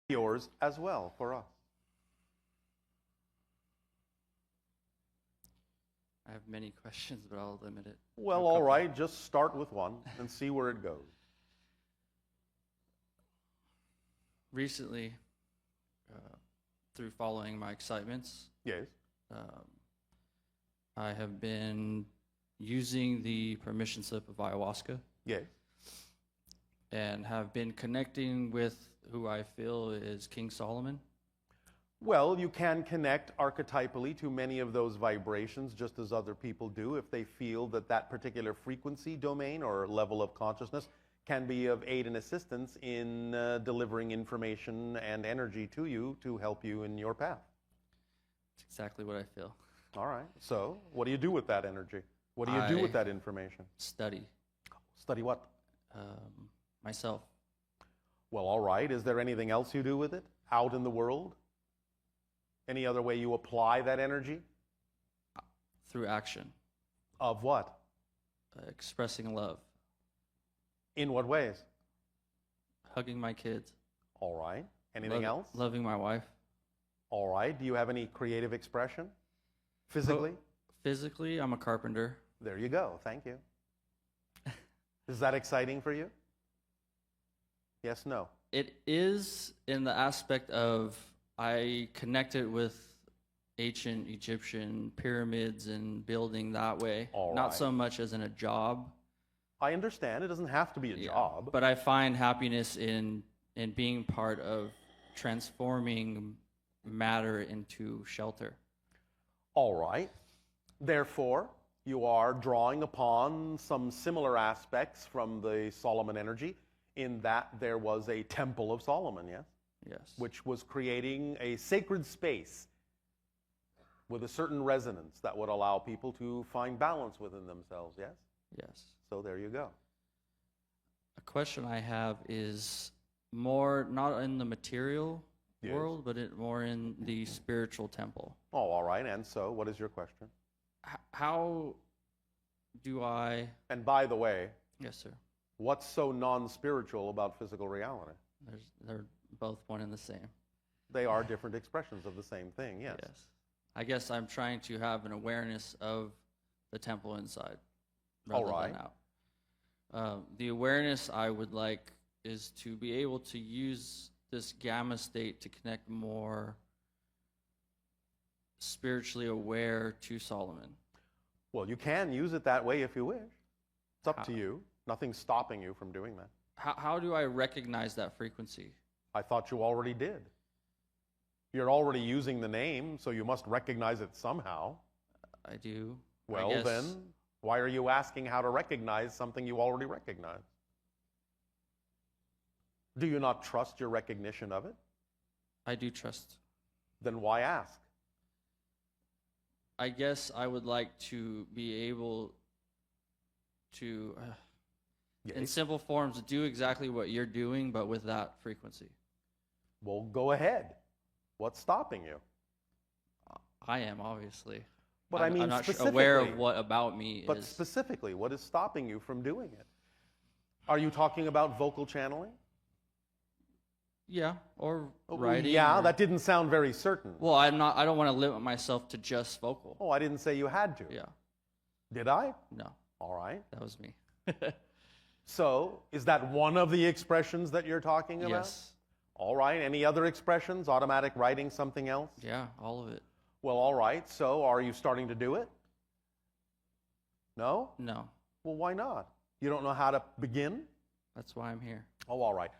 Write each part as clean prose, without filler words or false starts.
yours as well for us. I have many questions, but I'll limit it. Well, all right, just start with one and see where it goes. Recently, through following my excitements, Yes. I have been using the permission slip of ayahuasca Yes. and have been connecting with who I feel is King Solomon. Well, you can connect archetypally to many of those vibrations, just as other people do, if they feel that that particular frequency domain or level of consciousness can be of aid and assistance in delivering information and energy to you to help you in your path. That's exactly what I feel. All right. So, what do you do with that energy? What do you do with that information? Study. Study what? Myself. Well, all right. Is there anything else you do with it out in the world? Any other way you apply that energy? Through action. Of what? Expressing love. In what ways? Hugging my kids. All right. Anything else? Loving my wife. All right. Do you have any creative expression? Physically? Physically, I'm a carpenter. There you go. Thank you. Is that exciting for you? Yes, no? It is in the aspect of I connected with ancient Egyptian pyramids and building that way. All Not right. so much as in a job. I understand. It doesn't have to be a job. But I find happiness in being part of transforming matter into shelter. All right. Therefore, you are drawing upon some similar aspects from the Solomon energy in that there was a temple of Solomon, yes? Yes. Which was creating a sacred space with a certain resonance that would allow people to find balance within themselves, yes? Yes. So there you go. A question I have is more not in the material Yes. world, but more in the spiritual temple. Oh, all right. And so, what is your question? How do I... And by the way, Yes, sir. what's so non-spiritual about physical reality? They're both one and the same. They are different expressions of the same thing, yes. Yes. I guess I'm trying to have an awareness of the temple inside rather All right. than out. The awareness I would like is to be able to use this gamma state to connect more spiritually aware to Solomon. Well, you can use it that way if you wish. It's up to you. Nothing's stopping you from doing that. How do I recognize that frequency? I thought you already did. You're already using the name, so you must recognize it somehow. I do. Well, then, why are you asking how to recognize something you already recognize? Do you not trust your recognition of it? I do trust. Then why ask? I guess I would like to be able to, in Yes. simple forms, do exactly what you're doing, but with that frequency. Well, go ahead. What's stopping you? I am, obviously. But I mean, I'm not specifically, aware of what about me but is. specifically, what is stopping you from doing it? Are you talking about vocal channeling? Yeah, or writing. Yeah, or, that didn't sound very certain. Well, I don't want to limit myself to just vocal. Oh, I didn't say you had to. Yeah. Did I? No, All right. that was me. So, is that one of the expressions that you're talking about? Yes. All right. Any other expressions? Automatic writing, something else? Yeah, all of it. Well, all right. So, are you starting to do it? No? No, Well, why not? You don't know how to begin? that's why I'm here. Oh, all right.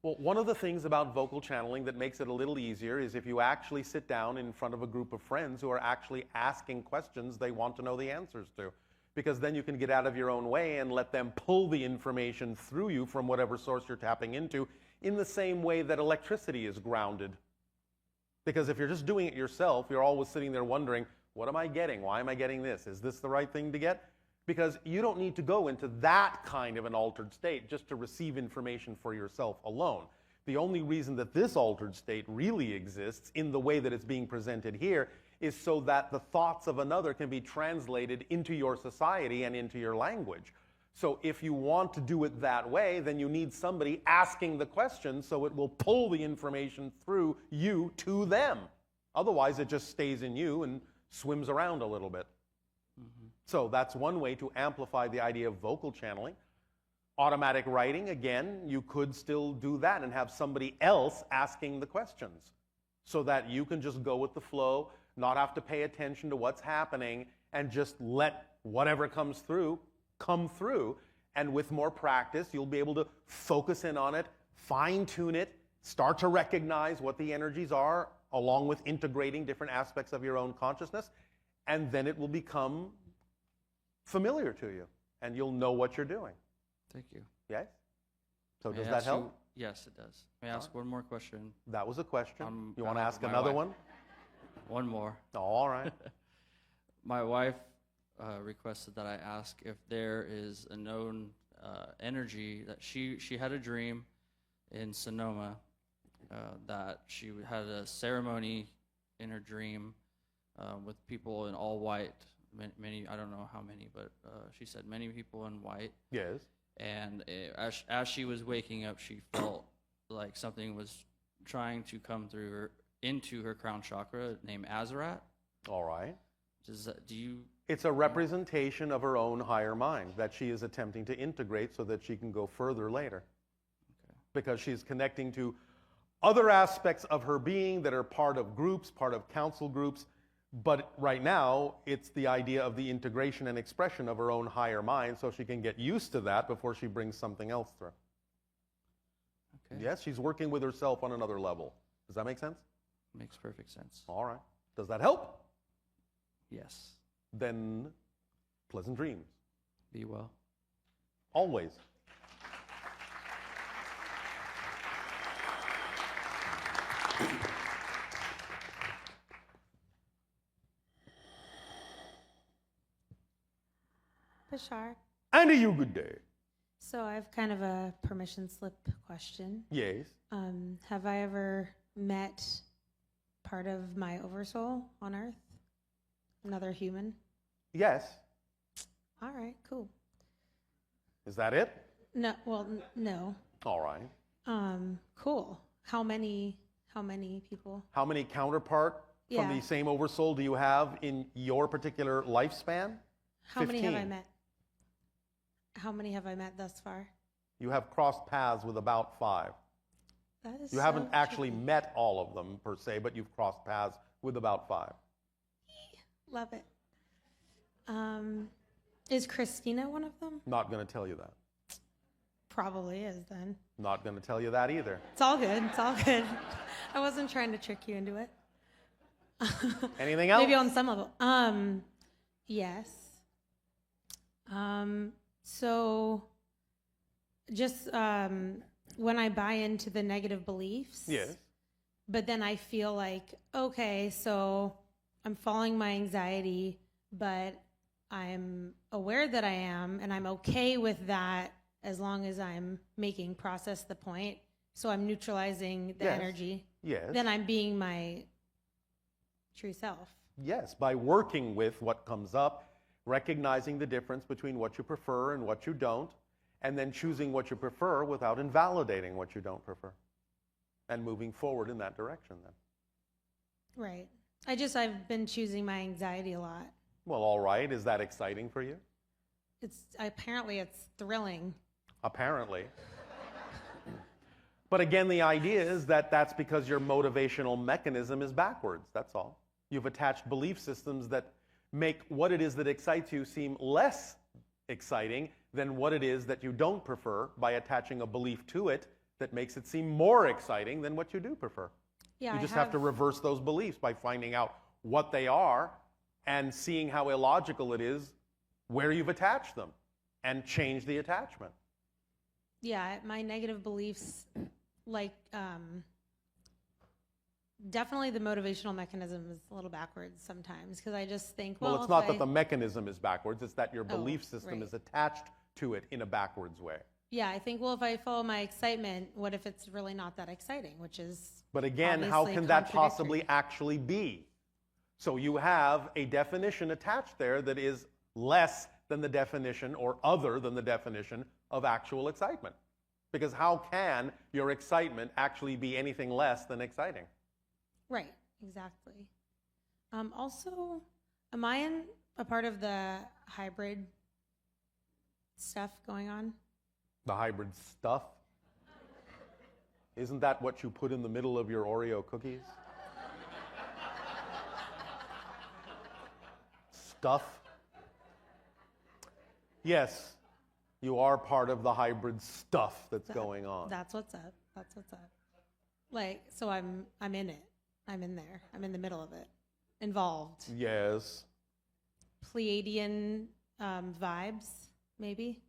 Well, one of the things about vocal channeling that makes it a little easier is if you actually sit down in front of a group of friends who are actually asking questions they want to know the answers to. Because then you can get out of your own way and let them pull the information through you from whatever source you're tapping into in the same way that electricity is grounded. Because if you're just doing it yourself, you're always sitting there wondering, what am I getting? Why am I getting this? Is this the right thing to get? Because you don't need to go into that kind of an altered state just to receive information for yourself alone. The only reason that this altered state really exists in the way that it's being presented here is so that the thoughts of another can be translated into your society and into your language. So if you want to do it that way, then you need somebody asking the question so it will pull the information through you to them. Otherwise, it just stays in you and swims around a little bit. So that's one way to amplify the idea of vocal channeling. Automatic writing, again, you could still do that and have somebody else asking the questions so that you can just go with the flow, not have to pay attention to what's happening, and just let whatever comes through come through. And with more practice, you'll be able to focus in on it, fine-tune it, start to recognize what the energies are, along with integrating different aspects of your own consciousness, and then it will become familiar to you, and you'll know what you're doing. Thank you. Yes? So May does I that ask help? you- Yes, it does. May I ask one more question? That was a question. On You want to behalf ask of my another wife. one? One more. Oh, all right. My wife requested that I ask if there is a known energy that she had a dream in Sonoma that she had a ceremony in her dream with people in all white. Many, I don't know how many, but she said many people in white. Yes. And as she was waking up, she felt like something was trying to come through her into her crown chakra, named Azarat. All right. Do you? It's a representation of her own higher mind that she is attempting to integrate so that she can go further later. Okay. Because she's connecting to other aspects of her being that are part of groups, part of council groups. But right now, it's the idea of the integration and expression of her own higher mind so she can get used to that before she brings something else through. Okay. Yes, she's working with herself on another level. Does that make sense? Makes perfect sense. All right. Does that help? Yes. Then pleasant dreams. Be well. Always. Bashar. And a you good day. So I have kind of a permission slip question. Yes. Have I ever met part of my oversoul on Earth? Another human? Yes. All right, cool. Is that it? No, well, no. All right. Cool. How many people? How many counterpart from Yeah. the same oversoul do you have in your particular lifespan? How many have I 15. met? How many have I met thus far? You have crossed paths with about 5. That is You haven't so actually tricky. met all of them per se, but you've crossed paths with about 5. Love it. Is Christina one of them? Not going to tell you that. Probably is then. Not going to tell you that either. It's all good. It's all good. I wasn't trying to trick you into it. Anything else? Maybe on some level. Yes. So just when I buy into the negative beliefs. Yes. But then I feel like, okay, so I'm following my anxiety, but I'm aware that I am, and I'm okay with that as long as I'm making process the point. So I'm neutralizing the Yes. energy. Yes. Then I'm being my true self. Yes, by working with what comes up, recognizing the difference between what you prefer and what you don't, and then choosing what you prefer without invalidating what you don't prefer, and moving forward in that direction then. Right. I've been choosing my anxiety a lot. Well, all right. Is that exciting for you? Apparently it's thrilling. Apparently. But again, the idea is that that's because your motivational mechanism is backwards. That's all. You've attached belief systems that make what it is that excites you seem less exciting than what it is that you don't prefer by attaching a belief to it that makes it seem more exciting than what you do prefer. Yeah, You just have to reverse those beliefs by finding out what they are and seeing how illogical it is where you've attached them and change the attachment. Yeah, my negative beliefs, like, definitely the motivational mechanism is a little backwards sometimes because I just think, well, It's not that the mechanism is backwards, it's that your belief system right. is attached to it in a backwards way. Yeah, I think, well, if I follow my excitement, what if it's really not that exciting, which is But again, how obviously can that possibly contradictory. actually be? So you have a definition attached there that is less than the definition, or other than the definition, of actual excitement. Because how can your excitement actually be anything less than exciting? Right, exactly. Also, am I in a part of the hybrid stuff going on? The hybrid stuff? Isn't that what you put in the middle of your Oreo cookies? Stuff? Yes, you are part of the hybrid stuff that's going on. That's what's up. That's what's up. Like, so I'm in it. I'm in there. I'm in the middle of it. Involved. Yes. Pleiadian vibes, maybe?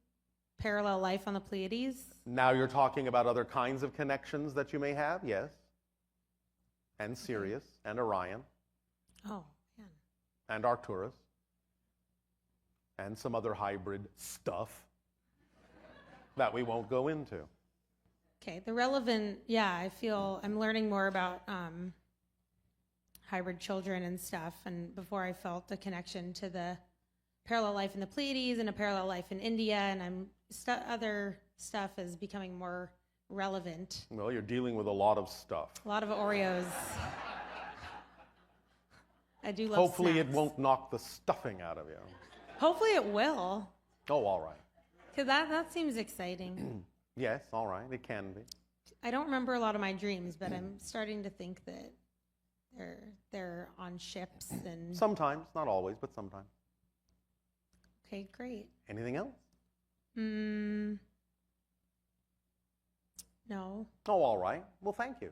Parallel life on the Pleiades? Now you're talking about other kinds of connections that you may have, yes. And Sirius, and Orion, Oh, man. and Arcturus, and some other hybrid stuff that we won't go into. Okay, the relevant, yeah, I feel I'm learning more about hybrid children and stuff. And before I felt a connection to the parallel life in the Pleiades and a parallel life in India, and other stuff is becoming more relevant. Well, you're dealing with a lot of stuff. A lot of Oreos. I do love Hopefully snacks. it won't knock the stuffing out of you. Hopefully it will, Oh, all right. because that seems exciting. Yes, all right, it can be. I don't remember a lot of my dreams, but I'm starting to think that they're on ships and. Sometimes, not always, but sometimes. Okay, great. Anything else? No. Oh, all right. Well, thank you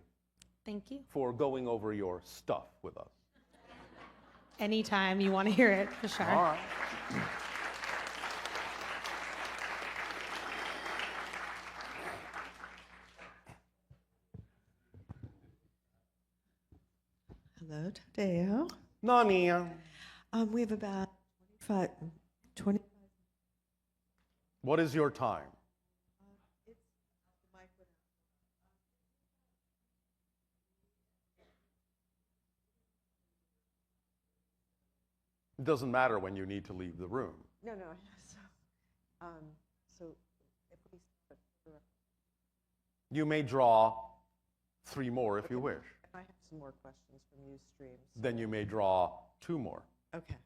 Thank you. for going over your stuff with us. Anytime you want to hear it, Bashar. All right. Hello, Tadeo. Nani. We have about 20. What is your time? It doesn't matter when you need to leave the room. No. So if we You may draw 3 more if you wish. I have some more questions from Ustream. Then you may draw 2 more. Okay.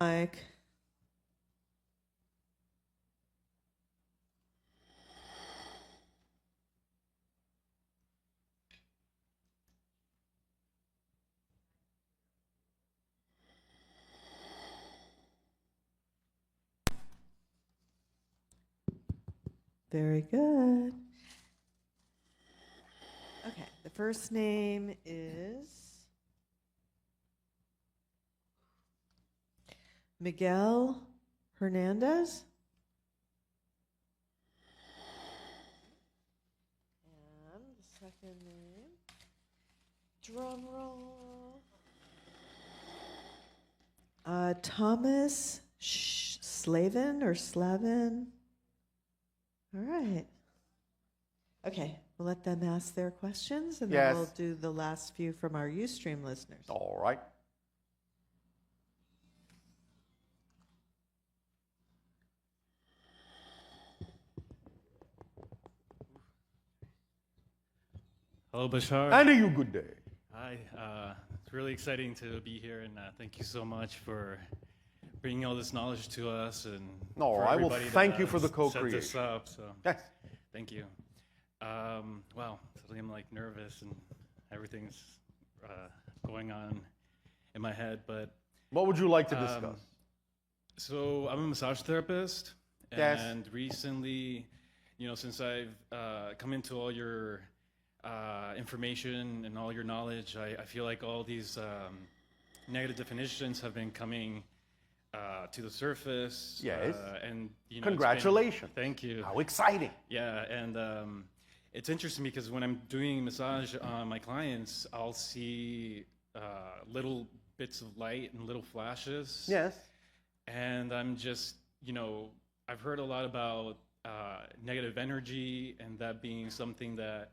Mike. Very good. Okay, the first name is Miguel Hernandez. And the second name, drum roll, Thomas Slavin or Slavin. All right. Okay, we'll let them ask their questions, and Yes. then we'll do the last few from our Ustream listeners. All right. Hello, Bashar. And a you good day. Hi. It's really exciting to be here, and thank you so much for bringing all this knowledge to us. And No, for I will everybody thank that you for the set this co-creation. up. So Yes. thank you. Wow, suddenly I'm like nervous, and everything's going on in my head. But What would you like to discuss? so I'm a massage therapist, Yes. and recently, since I've come into all your information and all your knowledge, I feel like all these negative definitions have been coming to the surface. Yes. And it's been- Congratulations. thank you. How exciting. Yeah, and it's interesting because when I'm doing massage on my clients, I'll see little bits of light and little flashes. Yes. And I'm just, I've heard a lot about negative energy, and that being something that,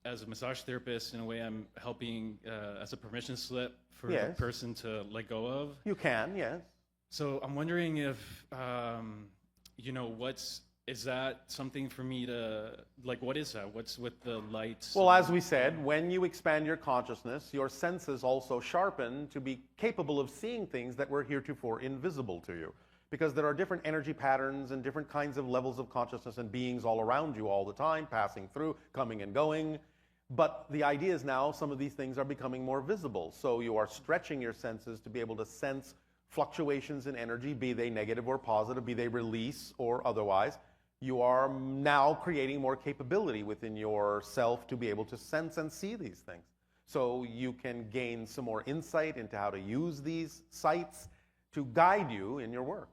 as a massage therapist, in a way, I'm helping as a permission slip for the Yes. person to let go of. You can, yes. So I'm wondering if, is that something for me to, like, what is that? What's with the lights? Well, as we said, when you expand your consciousness, your senses also sharpen to be capable of seeing things that were heretofore invisible to you. Because there are different energy patterns and different kinds of levels of consciousness and beings all around you all the time, passing through, coming and going. But the idea is now some of these things are becoming more visible. So you are stretching your senses to be able to sense fluctuations in energy, be they negative or positive, be they release or otherwise. You are now creating more capability within yourself to be able to sense and see these things. So you can gain some more insight into how to use these sights to guide you in your work.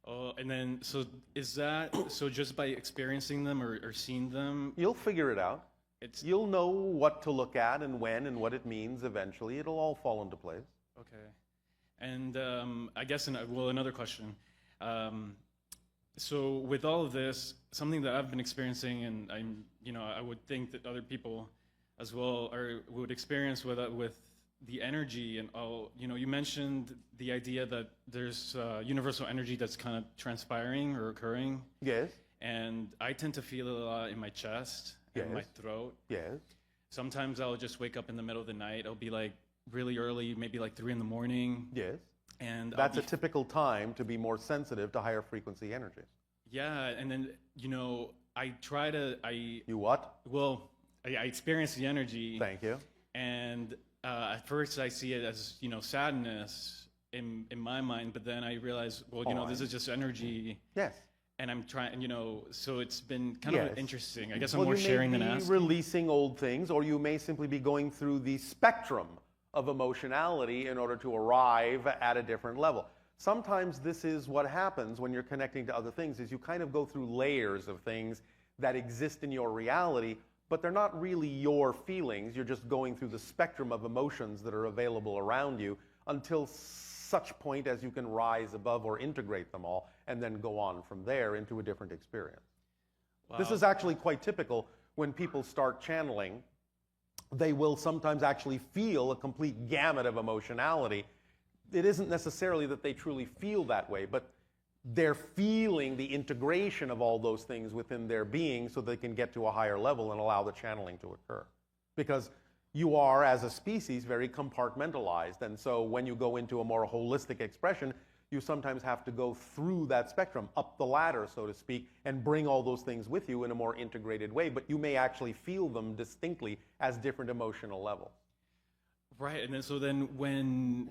Oh, and then, so is that, so just by experiencing them or seeing them, You'll figure it out. You'll know what to look at and when and what it means eventually. It'll all fall into place. okay. And I guess, another question. So with all of this, something that I've been experiencing, and I would think that other people as well would experience with the energy and all. You mentioned the idea that there's universal energy that's kind of transpiring or occurring, Yes, and I tend to feel it a lot in my chest and my Yes. throat. yes. Sometimes I'll just wake up in the middle of the night. It'll be like really early, maybe like 3 a.m, Yes. and That's a typical time to be more sensitive to higher frequency energies. yeah. And then I try to You what? I experience the energy. Thank you. And at first I see it as, sadness in my mind, but then I realize, this is just energy, Yes. and I'm trying, so it's been kind Yes. of interesting. I guess I'm Well, more you sharing may than be asking. releasing old things, or you may simply be going through the spectrum of emotionality in order to arrive at a different level. Sometimes this is what happens when you're connecting to other things, is you kind of go through layers of things that exist in your reality, but they're not really your feelings. You're just going through the spectrum of emotions that are available around you until such point as you can rise above or integrate them all and then go on from there into a different experience. This Wow. is actually quite typical when people start channeling. They will sometimes actually feel a complete gamut of emotionality. It isn't necessarily that they truly feel that way, but they're feeling the integration of all those things within their being so they can get to a higher level and allow the channeling to occur. Because you are, as a species, very compartmentalized. And so when you go into a more holistic expression, you sometimes have to go through that spectrum, up the ladder, so to speak, and bring all those things with you in a more integrated way. But you may actually feel them distinctly as different emotional levels. Right, and then when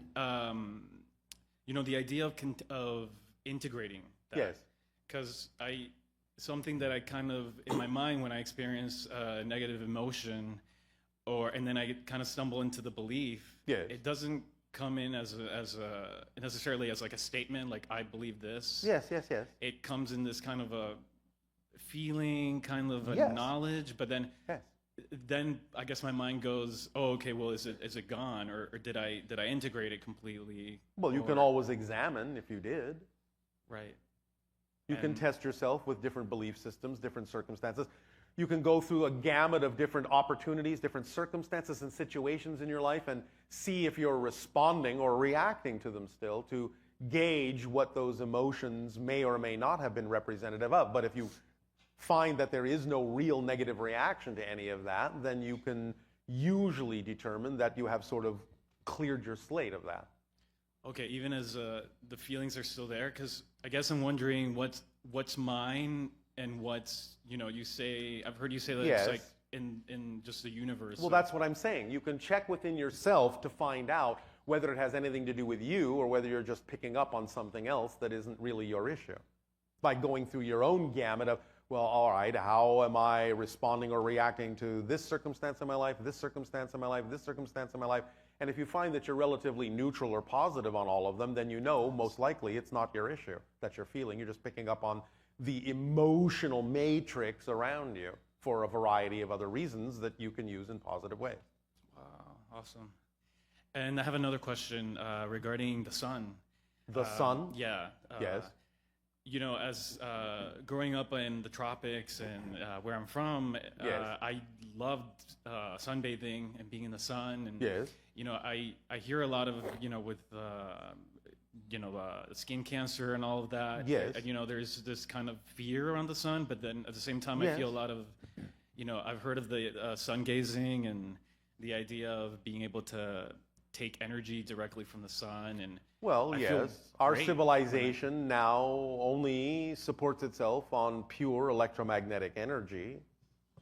the idea of integrating that, Yes. because something that I kind of in my mind when I experience a negative emotion, and then I kind of stumble into the belief. Yes. It doesn't come in as necessarily as like a statement, like I believe this. Yes, yes, yes. It comes in this kind of a feeling, kind of a Yes. knowledge, but then. Yes. Then I guess my mind goes, oh, okay, well, is it gone, or did I integrate it completely? Well, you can always examine if you did. Right. You can And- test yourself with different belief systems, different circumstances. You can go through a gamut of different opportunities, different circumstances and situations in your life and see if you're responding or reacting to them still to gauge what those emotions may or may not have been representative of. But if you find that there is no real negative reaction to any of that, then you can usually determine that you have sort of cleared your slate of that. Okay, even as the feelings are still there, because I guess I'm wondering what's mine and what's, I've heard you say that Yes. it's like in just the universe. Well, that's what I'm saying. You can check within yourself to find out whether it has anything to do with you or whether you're just picking up on something else that isn't really your issue. By going through your own gamut of, well, all right, how am I responding or reacting to this circumstance in my life, this circumstance in my life, this circumstance in my life? And if you find that you're relatively neutral or positive on all of them, then you know most likely it's not your issue that you're feeling. You're just picking up on the emotional matrix around you for a variety of other reasons that you can use in positive ways. Wow, awesome. And I have another question regarding the sun. The sun? Yeah. Yes. you know, as growing up in the tropics and where I'm from, Yes. I loved sunbathing and being in the sun. And Yes. you know, I hear a lot of, you know, with skin cancer and all of that. Yes. You know, there's this kind of fear around the sun, but then at the same time, Yes. I feel a lot of, you know, I've heard of the sun gazing and the idea of being able to take energy directly from the sun. And Well, I feel yes. Our great civilization now only supports itself on pure electromagnetic energy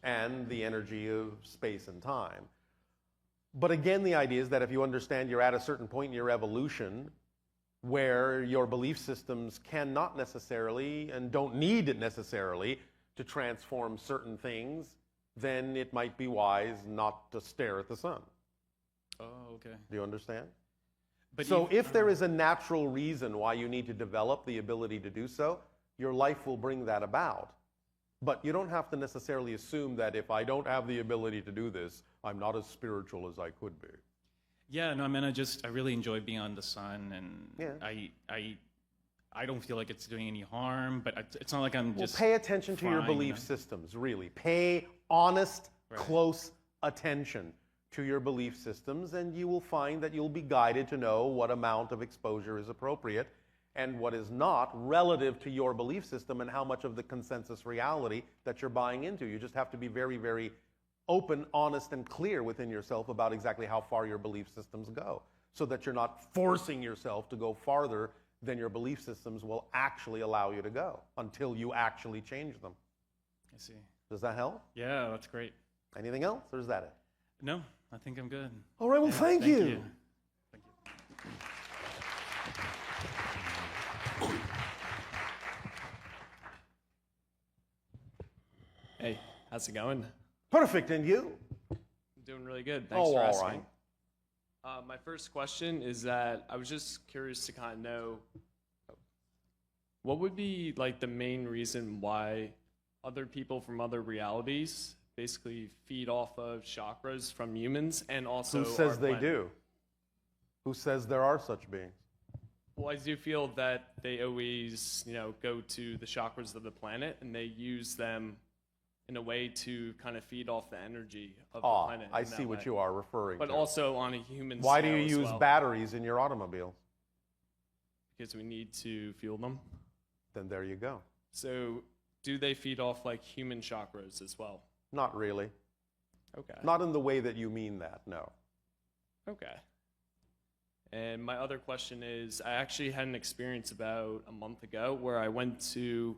and the energy of space and time. But again, the idea is that if you understand you're at a certain point in your evolution where your belief systems cannot necessarily and don't need it necessarily to transform certain things, then it might be wise not to stare at the sun. Oh, okay. Do you understand? But So if there is a natural reason why you need to develop the ability to do so, your life will bring that about. But you don't have to necessarily assume that if I don't have the ability to do this, I'm not as spiritual as I could be. yeah, no, I mean, I really enjoy being on the sun, and Yeah. I don't feel like it's doing any harm, but it's not like I'm Well, just pay attention to your frying, you belief know? systems, really. Pay honest, Right. close attention to your belief systems, and you will find that you'll be guided to know what amount of exposure is appropriate and what is not relative to your belief system and how much of the consensus reality that you're buying into. You just have to be very, very open, honest, and clear within yourself about exactly how far your belief systems go, so that you're not forcing yourself to go farther than your belief systems will actually allow you to go until you actually change them. I see. Does that help? Yeah, that's great. Anything else, or is that it? No, I think I'm good. All right, well, Yeah, thank you. Thank you. Hey, how's it going? Perfect, and you? I'm doing really good. Thanks Oh, for all asking. right. My first question is that I was just curious to kind of know what would be like the main reason why other people from other realities basically feed off of chakras from humans and also Who says our they planet? do? Who says there are such beings? Well, I do feel that they always, you know, go to the chakras of the planet and they use them in a way to kind of feed off the energy of the Ah, planet. I in see that what way. you are referring But to. also on a human Why do scale you as use well, batteries in your automobiles? because we need to fuel them. Then there you go. So do they feed off like human chakras as well? Not really. Okay. Not in the way that you mean that, no. Okay. And my other question is, I actually had an experience about a month ago where I went to,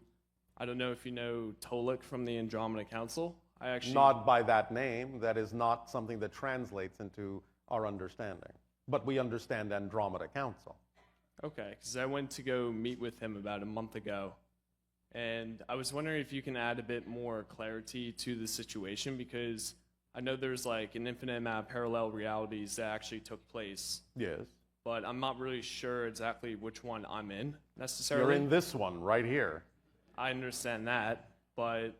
I don't know if you know Tolik from the Andromeda Council. I actually Not by that name. That is not something that translates into our understanding. But we understand Andromeda Council. Okay, because I went to go meet with him about a month ago. And I was wondering if you can add a bit more clarity to the situation, because I know there's like an infinite amount of parallel realities that actually took place, Yes. but I'm not really sure exactly which one I'm in necessarily. You're in this one right here. I understand that, but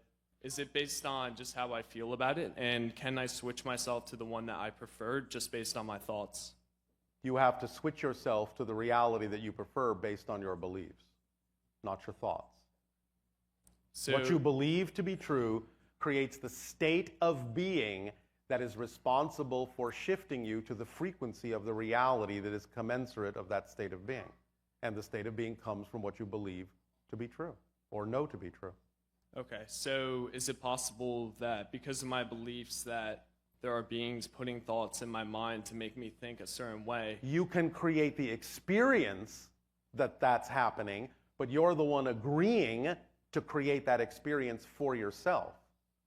is it based on just how I feel about it? And can I switch myself to the one that I preferred just based on my thoughts? You have to switch yourself to the reality that you prefer based on your beliefs, not your thoughts. So, What you believe to be true creates the state of being that is responsible for shifting you to the frequency of the reality that is commensurate of that state of being. And the state of being comes from what you believe to be true or know to be true. okay, so is it possible that because of my beliefs that there are beings putting thoughts in my mind to make me think a certain way? You can create the experience that that's happening, but you're the one agreeing to create that experience for yourself.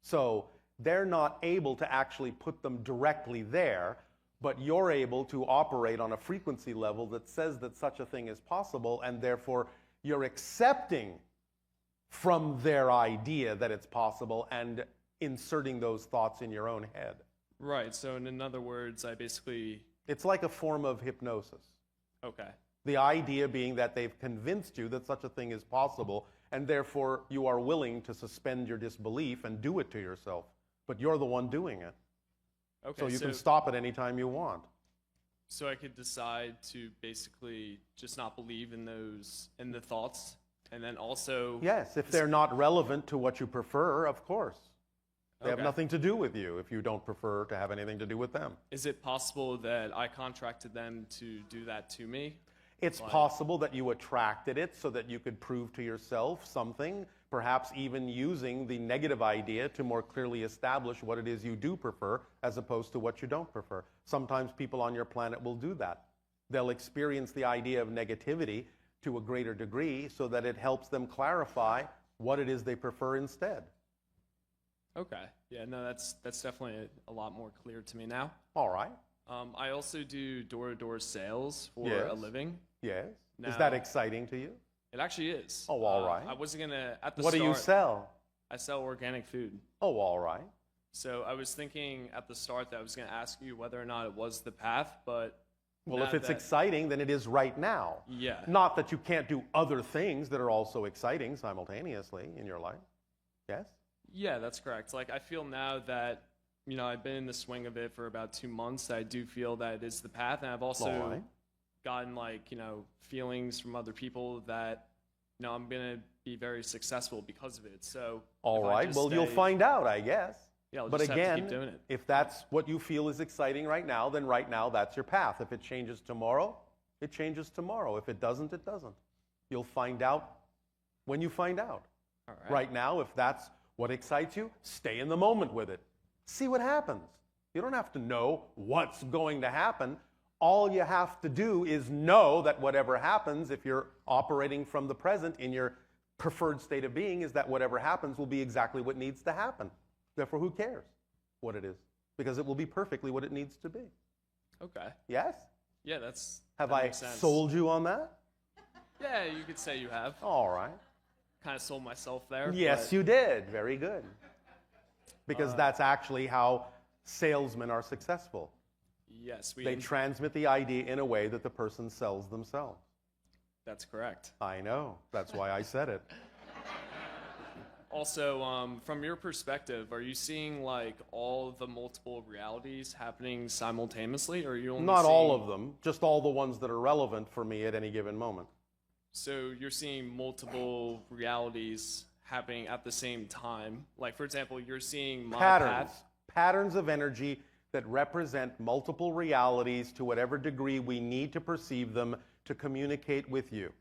So they're not able to actually put them directly there, but you're able to operate on a frequency level that says that such a thing is possible, and therefore you're accepting from their idea that it's possible and inserting those thoughts in your own head. Right, so in other words, I basically, It's like a form of hypnosis. okay. The idea being that they've convinced you that such a thing is possible, and therefore you are willing to suspend your disbelief and do it to yourself. But you're the one doing it. Okay, So you can stop it anytime you want. So I could decide to basically just not believe in the thoughts And then also, Yes, if they're not relevant to what you prefer, of course. They have Okay. nothing to do with you if you don't prefer to have anything to do with them. is it possible that I contracted them to do that to me? It's possible that you attracted it so that you could prove to yourself something, perhaps even using the negative idea to more clearly establish what it is you do prefer as opposed to what you don't prefer. Sometimes people on your planet will do that. They'll experience the idea of negativity to a greater degree so that it helps them clarify what it is they prefer instead. Okay. Yeah, no, that's definitely a lot more clear to me now. All right. I also do door-to-door sales for Yes. a living. Yes. Is Now- that exciting to you? It actually is. Oh, all right. I wasn't gonna at the What start. do you sell? I sell organic food. Oh, all right. So I was thinking at the start that I was gonna ask you whether or not it was the path, but Well, now if it's that- exciting, then it is right now. Yeah. Not that you can't do other things that are also exciting simultaneously in your life. Yes? Yeah, that's correct. Like I feel now that I've been in the swing of it for about 2 months. I do feel that it is the path, and I've also All right. gotten feelings from other people that I'm gonna be very successful because of it. So All if I right. just Well, you'll stay- find out, I guess. Yeah, I'll But just have to again, keep doing it. if that's what you feel is exciting right now, then right now that's your path. If it changes tomorrow, it changes tomorrow. If it doesn't, it doesn't. You'll find out when you find out. All right. Right now, if that's what excites you, stay in the moment with it. See what happens. You don't have to know what's going to happen. All you have to do is know that whatever happens, if you're operating from the present in your preferred state of being, is that whatever happens will be exactly what needs to happen. Therefore, who cares what it is? Because it will be perfectly what it needs to be. Okay. Yes? Yeah, Have that I makes sense. sold you on that? Yeah, you could say you have. All right. Kind of sold myself there. Yes, but- you did. Very good. Because that's actually how salesmen are successful. Yes, They transmit the idea in a way that the person sells themselves. that's correct. I know. That's why I said it. Also, from your perspective, are you seeing all the multiple realities happening simultaneously, or are you only Not all seeing- of them, just all the ones that are relevant for me at any given moment. So you're seeing multiple realities happening at the same time. Like, for example, you're seeing my path. Patterns of energy that represent multiple realities to whatever degree we need to perceive them to communicate with you.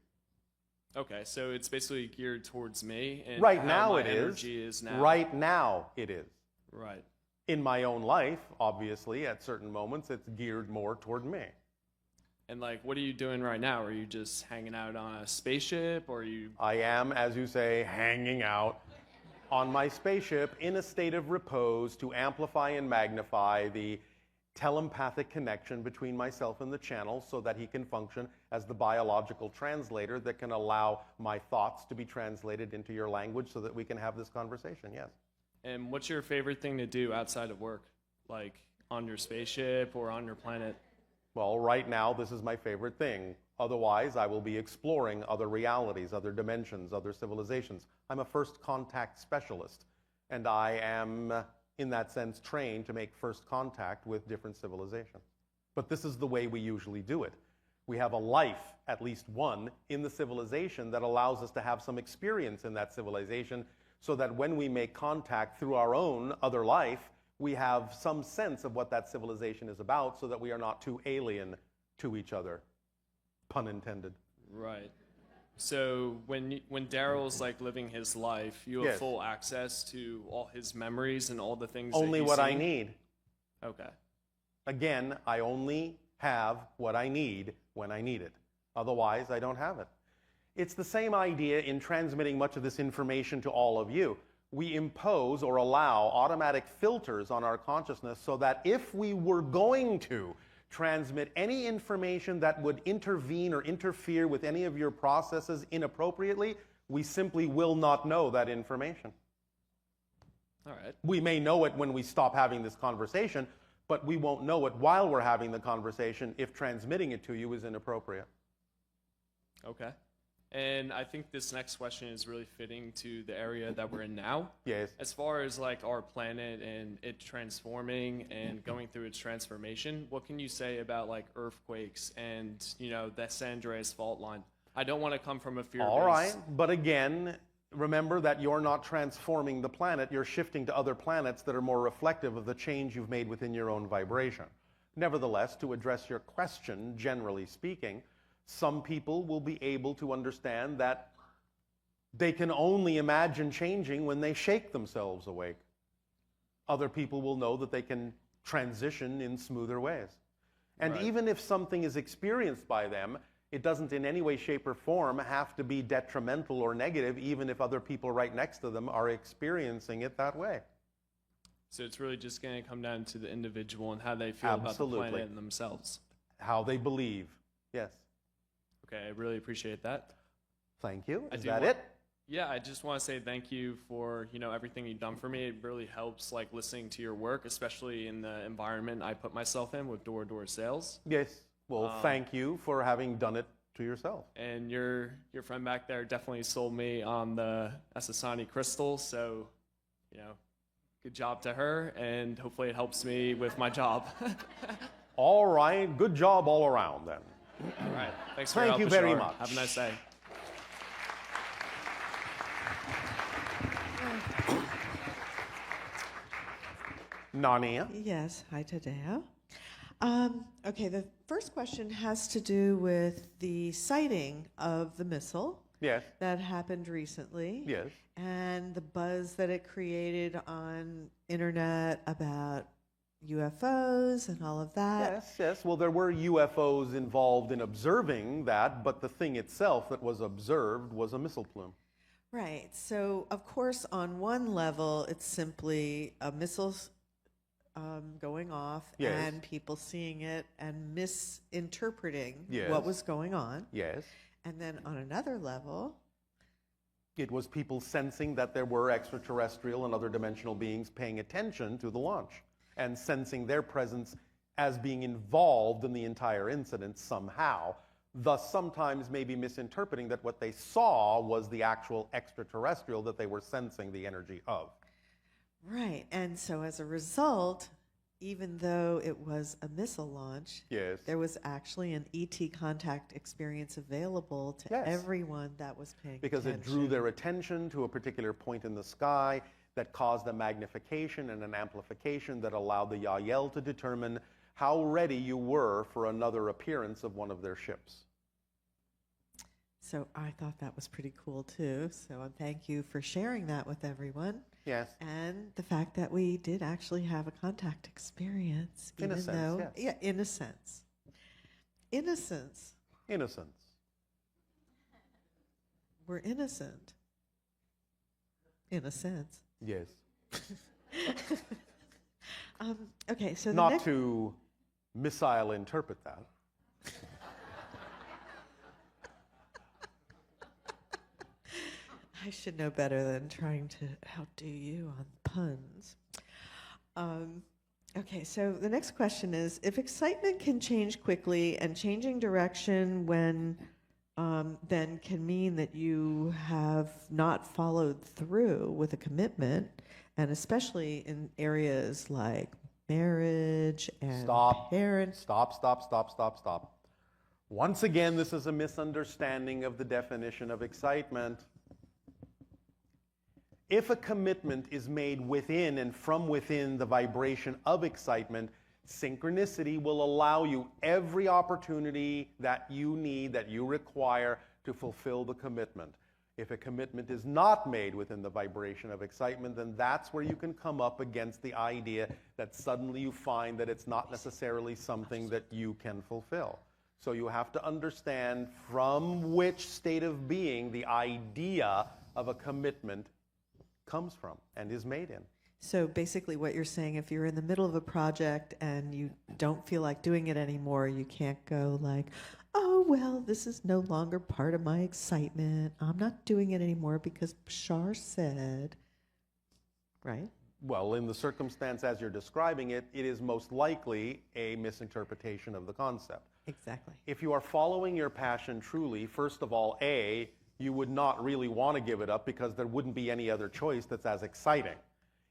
Okay, so it's basically geared towards me. And Right how now my it is. energy is now. Right now it is. Right. In my own life, obviously, at certain moments, it's geared more toward me. And what are you doing right now? Are you just hanging out on a spaceship, or are you? I am, as you say, hanging out on my spaceship in a state of repose to amplify and magnify the telepathic connection between myself and the channel so that he can function as the biological translator that can allow my thoughts to be translated into your language so that we can have this conversation, yes. And what's your favorite thing to do outside of work, like on your spaceship or on your planet? Well, right now, this is my favorite thing. Otherwise, I will be exploring other realities, other dimensions, other civilizations. I'm a first contact specialist, and I am, in that sense, trained to make first contact with different civilizations. But this is the way we usually do it. We have a life, at least one, in the civilization that allows us to have some experience in that civilization so that when we make contact through our own other life, we have some sense of what that civilization is about so that we are not too alien to each other. Pun intended. Right. So when Darryl's living his life, you have Yes. full access to all his memories and all the things. Only that he's what I seen? need. Okay. Again, I only have what I need when I need it. Otherwise, I don't have it. It's the same idea in transmitting much of this information to all of you. We impose or allow automatic filters on our consciousness so that if we were going to transmit any information that would intervene or interfere with any of your processes inappropriately, we simply will not know that information. All right. We may know it when we stop having this conversation, but we won't know it while we're having the conversation if transmitting it to you is inappropriate. Okay. And I think this next question is really fitting to the area that we're in now. Yes. As far as our planet and it transforming and going through its transformation, what can you say about earthquakes and the San Andreas fault line? I don't want to come from a fear-based. All right, but again, remember that you're not transforming the planet, you're shifting to other planets that are more reflective of the change you've made within your own vibration. Nevertheless, to address your question, generally speaking, some people will be able to understand that they can only imagine changing when they shake themselves awake. Other people will know that they can transition in smoother ways. And Right. even if something is experienced by them, it doesn't in any way, shape, or form have to be detrimental or negative, even if other people right next to them are experiencing it that way. So it's really just going to come down to the individual and how they feel Absolutely. about the planet and themselves. How they believe. Yes. Okay, I really appreciate that. Thank you. I Is do that want- it? Yeah, I just want to say thank you for, everything you've done for me. It really helps, listening to your work, especially in the environment I put myself in with door-to-door sales. Yes. Well, thank you for having done it to yourself. And your friend back there definitely sold me on the Asasani crystal, so, good job to her, and hopefully it helps me with my job. All right. Good job all around then. All right. Thanks for your Thank help, you very Bashar. much. Have a nice day. Narnia. Yes, hi Tadeo. Okay, the first question has to do with the sighting of the missile Yes. that happened recently. Yes. And the buzz that it created on internet about UFOs and all of that. Yes, yes. Well, there were UFOs involved in observing that, but the thing itself that was observed was a missile plume. Right. So, of course, on one level, it's simply a missile going off Yes. and people seeing it and misinterpreting Yes. what was going on. Yes. And then on another level, It was people sensing that there were extraterrestrial and other dimensional beings paying attention to the launch and sensing their presence as being involved in the entire incident somehow, thus sometimes maybe misinterpreting that what they saw was the actual extraterrestrial that they were sensing the energy of. right. And so as a result, even though it was a missile launch, Yes. there was actually an ET contact experience available to Yes. everyone that was paying Because attention. it drew their attention to a particular point in the sky that caused a magnification and an amplification that allowed the Yael to determine how ready you were for another appearance of one of their ships. So I thought that was pretty cool too. So thank you for sharing that with everyone. Yes. And the fact that we did actually have a contact experience. In a even sense, though, yes. Yeah, in a sense. Innocence. Innocence. We're innocent. In a sense. Yes. Okay, so the Not next... to missile interpret that. I should know better than trying to outdo you on puns. Okay, so the next question is, if excitement can change quickly and changing direction when then can mean that you have not followed through with a commitment, and especially in areas like marriage and Stop. parents. Stop. Once again, this is a misunderstanding of the definition of excitement. If a commitment is made within and from within the vibration of excitement, synchronicity will allow you every opportunity that you need, that you require to fulfill the commitment. If a commitment is not made within the vibration of excitement, then that's where you can come up against the idea that suddenly you find that it's not necessarily something that you can fulfill. So you have to understand from which state of being the idea of a commitment comes from and is made in. So basically what you're saying, if you're in the middle of a project and you don't feel like doing it anymore, you can't go like, oh, well, this is no longer part of my excitement. I'm not doing it anymore because Bashar said, right? Well, in the circumstance as you're describing it, it is most likely a misinterpretation of the concept. Exactly. If you are following your passion truly, first of all, A, you would not really want to give it up because there wouldn't be any other choice that's as exciting.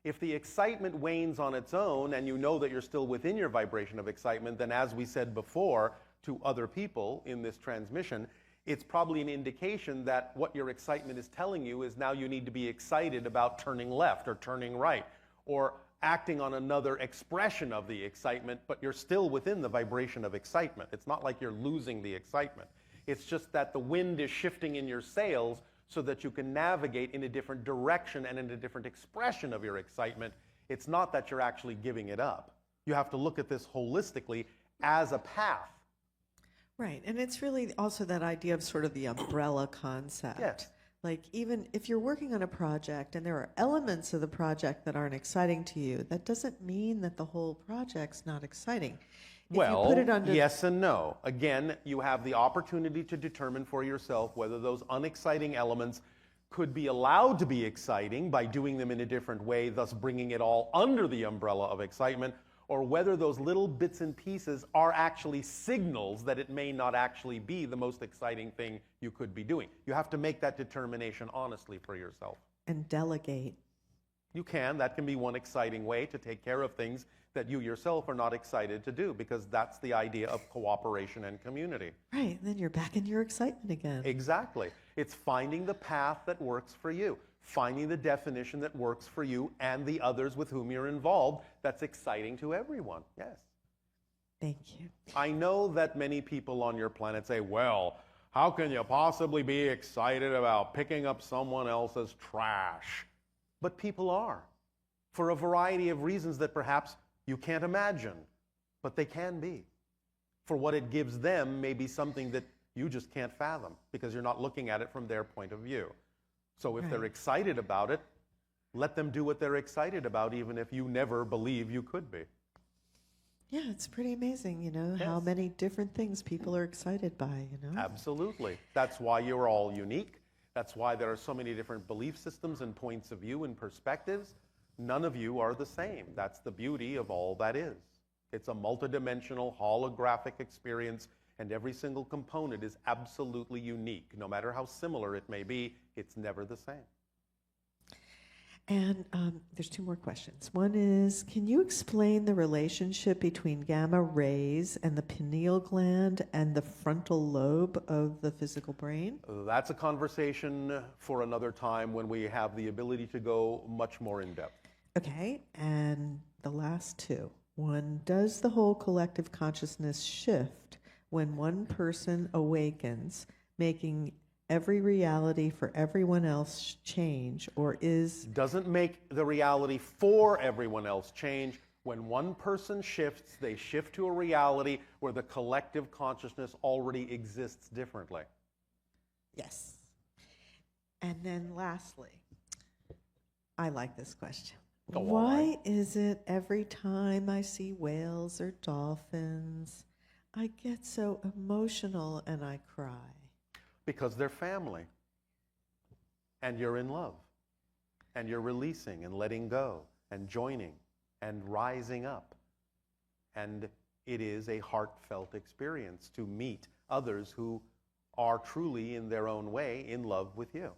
If the excitement wanes on its own and you know that you're still within your vibration of excitement, then as we said before to other people in this transmission, it's probably an indication that what your excitement is telling you is now you need to be excited about turning left or turning right or acting on another expression of the excitement, but you're still within the vibration of excitement. It's not like you're losing the excitement. It's just that the wind is shifting in your sails so that you can navigate in a different direction and in a different expression of your excitement. It's not that you're actually giving it up. You have to look at this holistically as a path. Right, and it's really also that idea of sort of the umbrella concept. Yes. Like even if you're working on a project and there are elements of the project that aren't exciting to you, that doesn't mean that the whole project's not exciting. If Well, you put it under yes and no. Again, you have the opportunity to determine for yourself whether those unexciting elements could be allowed to be exciting by doing them in a different way, thus bringing it all under the umbrella of excitement, or whether those little bits and pieces are actually signals that it may not actually be the most exciting thing you could be doing. You have to make that determination honestly for yourself. and delegate. You can. That can be one exciting way to take care of things that you yourself are not excited to do, because that's the idea of cooperation and community. Right, then you're back in your excitement again. Exactly. It's finding the path that works for you, finding the definition that works for you and the others with whom you're involved that's exciting to everyone. Yes. Thank you. I know that many people on your planet say, well, how can you possibly be excited about picking up someone else's trash? But people are, for a variety of reasons that perhaps you can't imagine, but they can be. For what it gives them may be something that you just can't fathom because you're not looking at it from their point of view. So if they're Right. excited about it, let them do what they're excited about, even if you never believe you could be. Yeah, it's pretty amazing, how Yes. many different things people are excited by. Absolutely. That's why you're all unique. That's why there are so many different belief systems and points of view and perspectives. None of you are the same. That's the beauty of all that is. It's a multidimensional, holographic experience, and every single component is absolutely unique. No matter how similar it may be, it's never the same. And there's two more questions. One is, can you explain the relationship between gamma rays and the pineal gland and the frontal lobe of the physical brain? That's a conversation for another time when we have the ability to go much more in depth. Okay, and the last two. One, does the whole collective consciousness shift when one person awakens, making every reality for everyone else change, or is... Doesn't make the reality for everyone else change. When one person shifts, they shift to a reality where the collective consciousness already exists differently. Yes. And then lastly, I like this question. Go on. Why is it every time I see whales or dolphins, I get so emotional and I cry? Because they're family. And you're in love. And you're releasing and letting go and joining and rising up. And it is a heartfelt experience to meet others who are truly, in their own way, in love with you.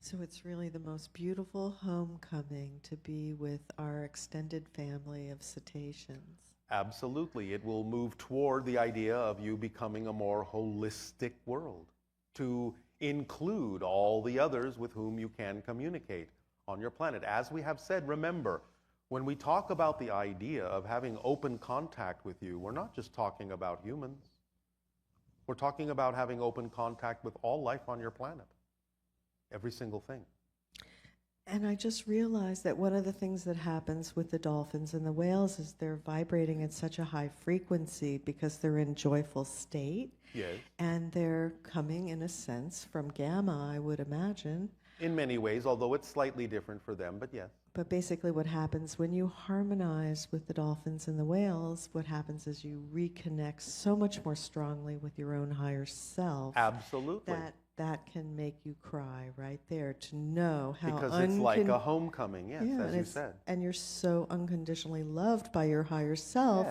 So it's really the most beautiful homecoming to be with our extended family of cetaceans. Absolutely. It will move toward the idea of you becoming a more holistic world, to include all the others with whom you can communicate on your planet. As we have said, remember, when we talk about the idea of having open contact with you, we're not just talking about humans. We're talking about having open contact with all life on your planet. Every single thing. And I just realized that one of the things that happens with the dolphins and the whales is they're vibrating at such a high frequency because they're in joyful state. Yes. And they're coming, in a sense, from gamma, I would imagine. In many ways, although it's slightly different for them, but yes. But basically what happens when you harmonize with the dolphins and the whales, what happens is you reconnect so much more strongly with your own higher self. Absolutely. That can make you cry right there, to know how Because it's like a homecoming, yes, as you said. And you're so unconditionally loved by your higher self,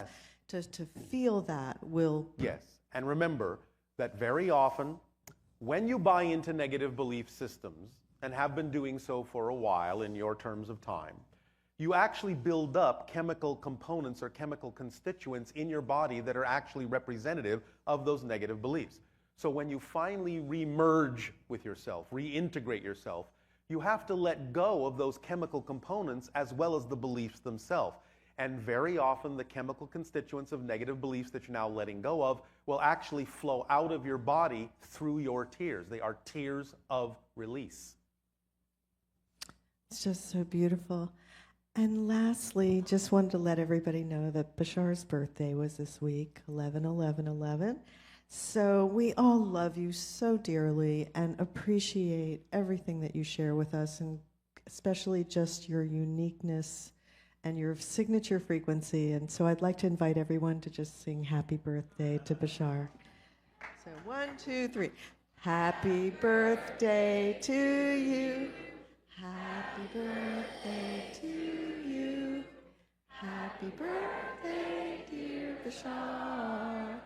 Yes. to feel that will... Yes. And remember that very often, when you buy into negative belief systems, and have been doing so for a while in your terms of time, you actually build up chemical components or chemical constituents in your body that are actually representative of those negative beliefs. So when you finally re-merge with yourself, reintegrate yourself, you have to let go of those chemical components as well as the beliefs themselves. And very often the chemical constituents of negative beliefs that you're now letting go of will actually flow out of your body through your tears. They are tears of release. It's just so beautiful. And lastly, just wanted to let everybody know that Bashar's birthday was this week, 11/11/11. So we all love you so dearly and appreciate everything that you share with us, and especially just your uniqueness and your signature frequency. And so I'd like to invite everyone to just sing happy birthday to Bashar. So 1, 2, 3. Happy birthday to you. Happy birthday to you. Happy birthday, dear Bashar.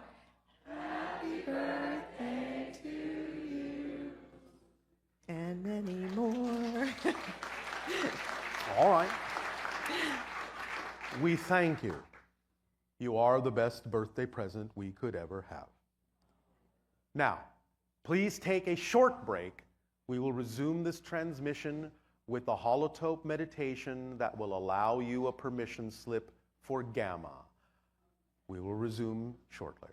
Happy birthday to you. And many more. All right. We thank you. You are the best birthday present we could ever have. Now, please take a short break. We will resume this transmission with the holotope meditation that will allow you a permission slip for gamma. We will resume shortly.